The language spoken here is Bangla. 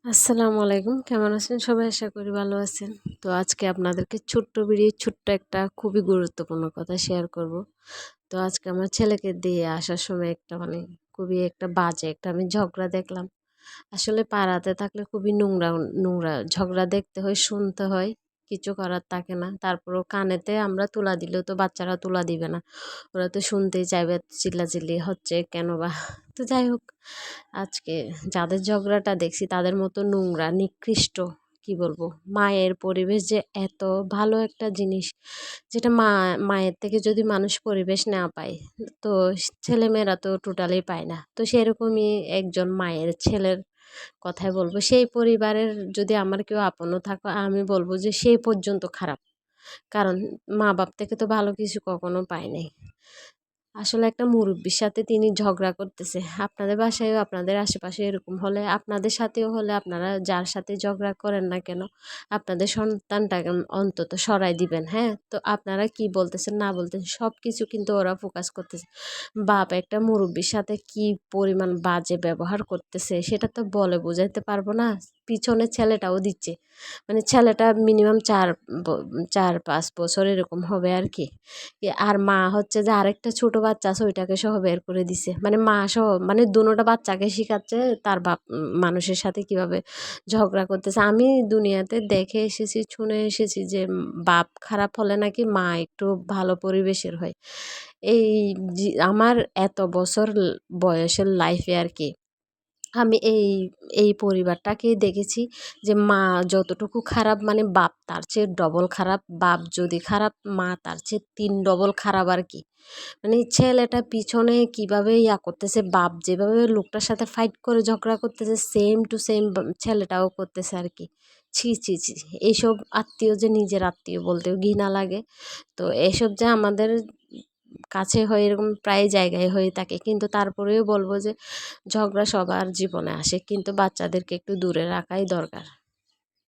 আসসালামু আলাইকুম, কেমন আছেন সবাই? আশা করি ভালো আছেন। তো আজকে আপনাদেরকে ছোট্ট ভিডিও ছোট্ট একটা খুবই গুরুত্বপূর্ণ কথা শেয়ার করব। তো আজকে আমার ছেলেকে দিয়ে আসার সময় একটা খুবই একটা বাজে একটা আমি ঝগড়া দেখলাম। আসলে পাড়াতে থাকলে খুবই নোংরা নোংরা ঝগড়া দেখতে হয়, শুনতে হয়, কিছু করার থাকে না। তারপরও কানেতে আমরা তুলা দিলেও তো বাচ্চারা তুলা দিবে না, ওরা তো শুনতেই চাইবে। চিল্লাচিল্লি হচ্ছে কেন বা? তো যাই হোক, আজকে যাদের ঝগড়াটা দেখছি তাদের মতো নোংরা নিকৃষ্ট, কি বলবো, মায়ের পরিবেশ যে এত ভালো একটা জিনিস, যেটা মায়ের থেকে যদি মানুষ পরিবেশ না পায়, তো ছেলেমেয়েরা তো টোটালি পায় না। তো সেরকমই একজন মায়ের ছেলের কথাই বলবো। সেই পরিবারের যদি আমার কেউ আপনও থাকো, আমি বলবো যে সেই পর্যন্ত খারাপ। কারণ মা বাপ থেকে তো ভালো কিছু কখনো পায় নাই। আসলে একটা মুরব্বির সাথে তিনি ঝগড়া করতেছে। আপনাদের বাসায়ও আপনাদের আশেপাশে এরকম হলে, আপনাদের সাথেও হলে, আপনারা যার সাথে ঝগড়া করেন না কেন, আপনাদের সন্তানটাকে অন্তত সরাই দিবেন। হ্যাঁ, তো আপনারা কি বলতেছেন না বলতেছেন সব কিছু কিন্তু ওরা ফোকাস করতেছে। বাপ একটা মুরব্বির সাথে কি পরিমাণ বাজে ব্যবহার করতেছে সেটা তো বলে বোঝাইতে পারবো না। পিছনে ছেলেটাও দিচ্ছে, ছেলেটা মিনিমাম 4-5 বছর এরকম হবে আর কি। আর মা হচ্ছে যে আরেকটা ছোট বাচ্চা আছে ওইটাকে সহ বের করে দিছে, মা সহ, দুনোটা বাচ্চাকে শিখাচ্ছে তার বাপ মানুষের সাথে কিভাবে ঝগড়া করতেছে। আমি দুনিয়াতে দেখে এসেছি, শুনে এসেছি যে বাপ খারাপ হলে নাকি মা একটু ভালো পরিবেশের হয়। এই আমার এত বছর বয়সের লাইফে আর কি, আমি এই পরিবারটাকেই দেখেছি যে মা যতটুকু খারাপ, বাপ তার চেয়ে ডবল খারাপ। বাপ যদি খারাপ, মা তার চেয়ে 3 ডবল খারাপ আর কি। ছেলেটা পিছনে কিভাবে করতেছে, বাপ যেভাবে লোকটার সাথে ফাইট করে ঝগড়া করতেছে, সেম টু সেম ছেলেটাও করতেছে আর কি। ছি ছি ছি, এইসব আত্মীয় যে নিজের আত্মীয় বলতেও ঘৃণা লাগে। তো এসব যে আমাদের কাছে হয় এরকম প্রায় জায়গায় হয়ে থাকে, কিন্তু তারপরেও বলবো যে ঝগড়া সবার জীবনে আসে, কিন্তু বাচ্চাদেরকে একটু দূরে রাখাই দরকার।